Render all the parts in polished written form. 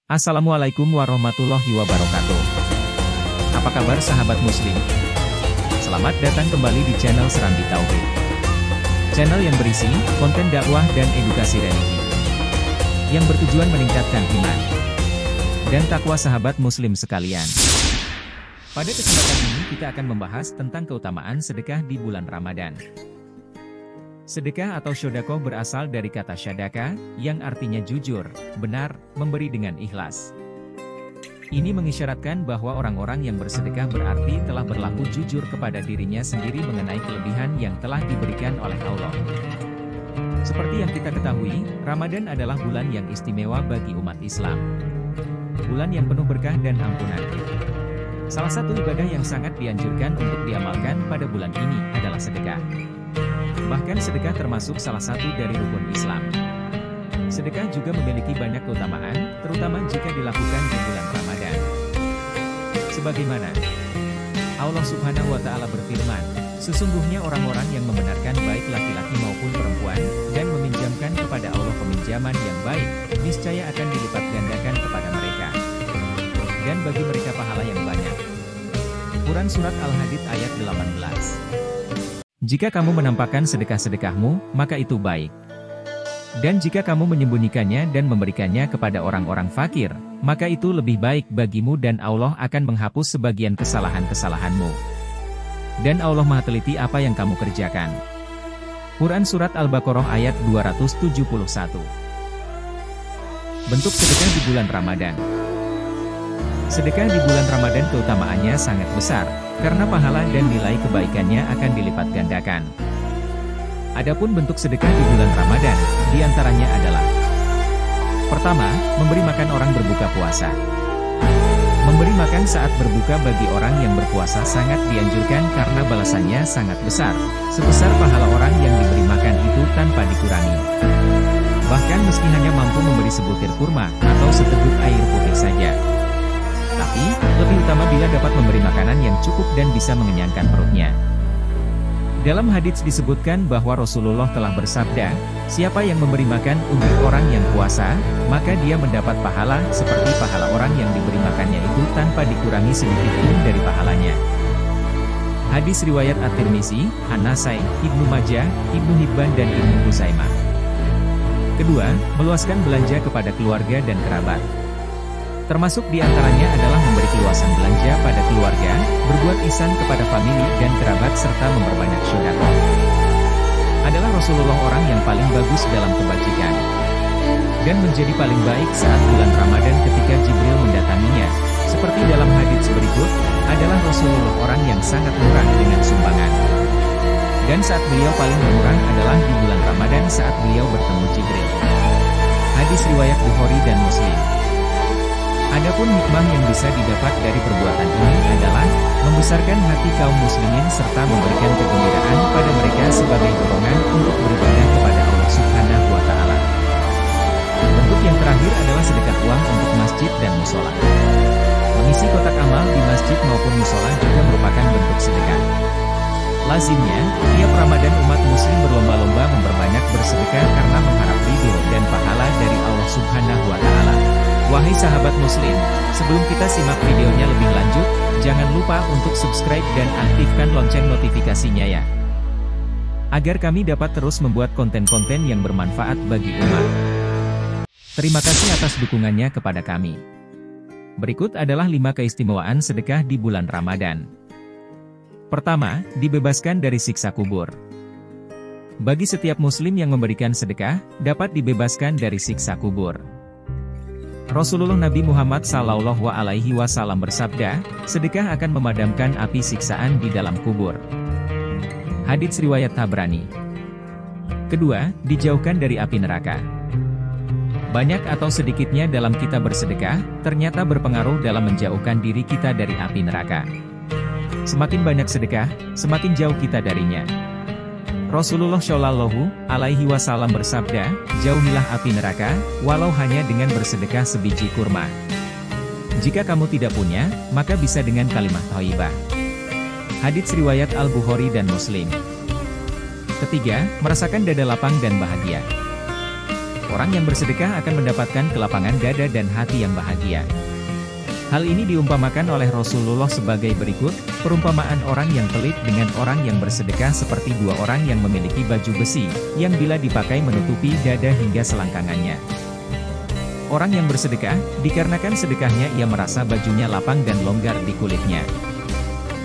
Assalamualaikum warahmatullahi wabarakatuh. Apa kabar sahabat muslim? Selamat datang kembali di channel Serambi Tauhid. Channel yang berisi konten dakwah dan edukasi religi, yang bertujuan meningkatkan iman dan takwa sahabat muslim sekalian. Pada kesempatan ini kita akan membahas tentang keutamaan sedekah di bulan Ramadan. Sedekah atau shodaqoh berasal dari kata syadaka, yang artinya jujur, benar, memberi dengan ikhlas. Ini mengisyaratkan bahwa orang-orang yang bersedekah berarti telah berlaku jujur kepada dirinya sendiri mengenai kelebihan yang telah diberikan oleh Allah. Seperti yang kita ketahui, Ramadan adalah bulan yang istimewa bagi umat Islam. Bulan yang penuh berkah dan ampunan. Salah satu ibadah yang sangat dianjurkan untuk diamalkan pada bulan ini adalah sedekah. Bahkan sedekah termasuk salah satu dari rukun Islam. Sedekah juga memiliki banyak keutamaan, terutama jika dilakukan di bulan Ramadan. Sebagaimana Allah Subhanahu wa Ta'ala berfirman, sesungguhnya orang-orang yang membenarkan baik laki-laki maupun perempuan, dan meminjamkan kepada Allah peminjaman yang baik, niscaya akan dilipat gandakan kepada mereka. Dan bagi mereka pahala yang banyak. Quran Surat Al-Hadid ayat 18. Jika kamu menampakkan sedekah-sedekahmu, maka itu baik. Dan jika kamu menyembunyikannya dan memberikannya kepada orang-orang fakir, maka itu lebih baik bagimu dan Allah akan menghapus sebagian kesalahan-kesalahanmu. Dan Allah Maha teliti apa yang kamu kerjakan. Quran Surat Al-Baqarah ayat 271. Bentuk sedekah di bulan Ramadan. Sedekah di bulan Ramadan keutamaannya sangat besar, karena pahala dan nilai kebaikannya akan dilipat gandakan. Adapun bentuk sedekah di bulan Ramadan, diantaranya adalah: pertama, memberi makan orang berbuka puasa. Memberi makan saat berbuka bagi orang yang berpuasa sangat dianjurkan karena balasannya sangat besar, sebesar pahala orang yang diberi makan itu tanpa dikurangi. Bahkan meski hanya mampu memberi sebutir kurma, atau seteguk air putih saja. Tapi, lebih utama bila dapat memberi makanan yang cukup dan bisa mengenyangkan perutnya. Dalam hadits disebutkan bahwa Rasulullah telah bersabda, siapa yang memberi makan untuk orang yang puasa, maka dia mendapat pahala seperti pahala orang yang diberi makannya itu tanpa dikurangi sedikit pun dari pahalanya. Hadis riwayat At-Tirmizi, An-Nasai, Ibnu Majah, Ibnu Hibban dan Ibnu Huzaimah. Kedua, meluaskan belanja kepada keluarga dan kerabat. Termasuk diantaranya adalah memberi keluasan belanja pada keluarga, berbuat ihsan kepada famili dan kerabat serta memperbanyak sedekah. Adalah Rasulullah orang yang paling bagus dalam kebajikan. Dan menjadi paling baik saat bulan Ramadan ketika Jibril mendatanginya. Seperti dalam hadits berikut, adalah Rasulullah orang yang sangat murah dengan sumbangan. Dan saat beliau paling murah adalah di bulan Ramadan saat beliau bertemu Jibril. Hadis riwayat Bukhari dan Muslim. Adapun hikmah yang bisa didapat dari perbuatan ini adalah membesarkan hati kaum muslimin serta memberikan kegembiraan pada mereka sebagai dorongan untuk beribadah kepada Allah Subhanahu wa Ta'ala. Bentuk yang terakhir adalah sedekah uang untuk masjid dan musola. Mengisi kotak amal di masjid maupun musola juga merupakan bentuk sedekah. Lazimnya, tiap Ramadan umat muslim berlomba-lomba memperbanyak bersedekah karena mengharap ridho dan pahala dari Allah Subhanahu wa Ta'ala. Wahai sahabat muslim, sebelum kita simak videonya lebih lanjut, jangan lupa untuk subscribe dan aktifkan lonceng notifikasinya ya. Agar kami dapat terus membuat konten-konten yang bermanfaat bagi umat. Terima kasih atas dukungannya kepada kami. Berikut adalah 5 keistimewaan sedekah di bulan Ramadan. Pertama, dibebaskan dari siksa kubur. Bagi setiap muslim yang memberikan sedekah, dapat dibebaskan dari siksa kubur. Rasulullah Nabi Muhammad SAW bersabda, sedekah akan memadamkan api siksaan di dalam kubur. Hadits riwayat Tabrani. Kedua, dijauhkan dari api neraka. Banyak atau sedikitnya dalam kita bersedekah, ternyata berpengaruh dalam menjauhkan diri kita dari api neraka. Semakin banyak sedekah, semakin jauh kita darinya. Rasulullah Shallallahu Alaihi Wasallam bersabda, jauhilah api neraka, walau hanya dengan bersedekah sebiji kurma. Jika kamu tidak punya, maka bisa dengan kalimat thayyibah. Hadits riwayat Al-Bukhari dan Muslim. Ketiga, merasakan dada lapang dan bahagia. Orang yang bersedekah akan mendapatkan kelapangan dada dan hati yang bahagia. Hal ini diumpamakan oleh Rasulullah sebagai berikut, perumpamaan orang yang pelit dengan orang yang bersedekah seperti dua orang yang memiliki baju besi, yang bila dipakai menutupi dada hingga selangkangannya. Orang yang bersedekah, dikarenakan sedekahnya ia merasa bajunya lapang dan longgar di kulitnya.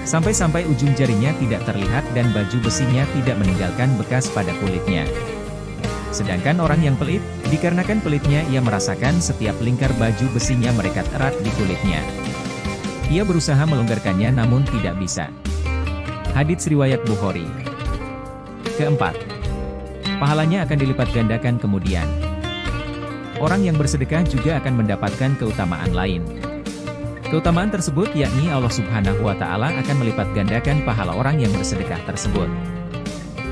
Sampai-sampai ujung jarinya tidak terlihat dan baju besinya tidak meninggalkan bekas pada kulitnya. Sedangkan orang yang pelit, dikarenakan pelitnya ia merasakan setiap lingkar baju besinya merekat erat di kulitnya. Ia berusaha melonggarkannya namun tidak bisa. Hadits riwayat Bukhari. Keempat, pahalanya akan dilipat gandakan kemudian. Orang yang bersedekah juga akan mendapatkan keutamaan lain. Keutamaan tersebut yakni Allah Subhanahu wa Ta'ala akan melipat gandakan pahala orang yang bersedekah tersebut.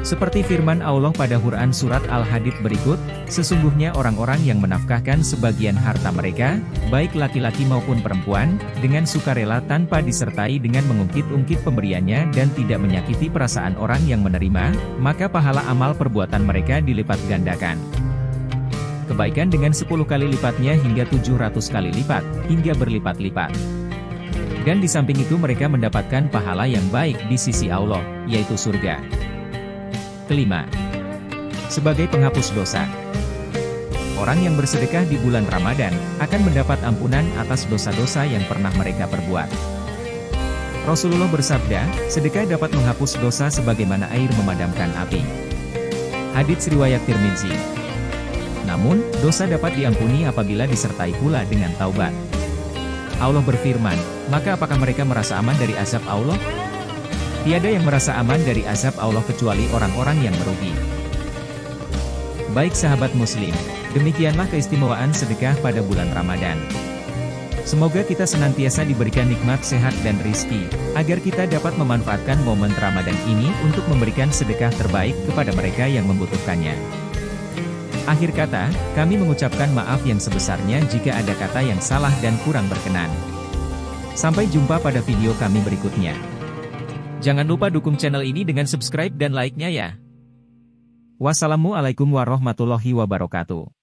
Seperti firman Allah pada Quran Surat Al-Hadid berikut, sesungguhnya orang-orang yang menafkahkan sebagian harta mereka, baik laki-laki maupun perempuan, dengan sukarela tanpa disertai dengan mengungkit-ungkit pemberiannya dan tidak menyakiti perasaan orang yang menerima, maka pahala amal perbuatan mereka dilipat gandakan. Kebaikan dengan 10 kali lipatnya hingga 700 kali lipat, hingga berlipat-lipat. Dan di samping itu mereka mendapatkan pahala yang baik di sisi Allah, yaitu surga. Kelima, sebagai penghapus dosa. Orang yang bersedekah di bulan Ramadan, akan mendapat ampunan atas dosa-dosa yang pernah mereka perbuat. Rasulullah bersabda, sedekah dapat menghapus dosa sebagaimana air memadamkan api. Hadits riwayat Tirmidzi. Namun, dosa dapat diampuni apabila disertai pula dengan taubat. Allah berfirman, maka apakah mereka merasa aman dari azab Allah? Tiada yang merasa aman dari azab Allah kecuali orang-orang yang merugi. Baik sahabat muslim, demikianlah keistimewaan sedekah pada bulan Ramadan. Semoga kita senantiasa diberikan nikmat sehat dan rizki, agar kita dapat memanfaatkan momen Ramadan ini untuk memberikan sedekah terbaik kepada mereka yang membutuhkannya. Akhir kata, kami mengucapkan maaf yang sebesarnya jika ada kata yang salah dan kurang berkenan. Sampai jumpa pada video kami berikutnya. Jangan lupa dukung channel ini dengan subscribe dan like-nya ya. Wassalamualaikum warahmatullahi wabarakatuh.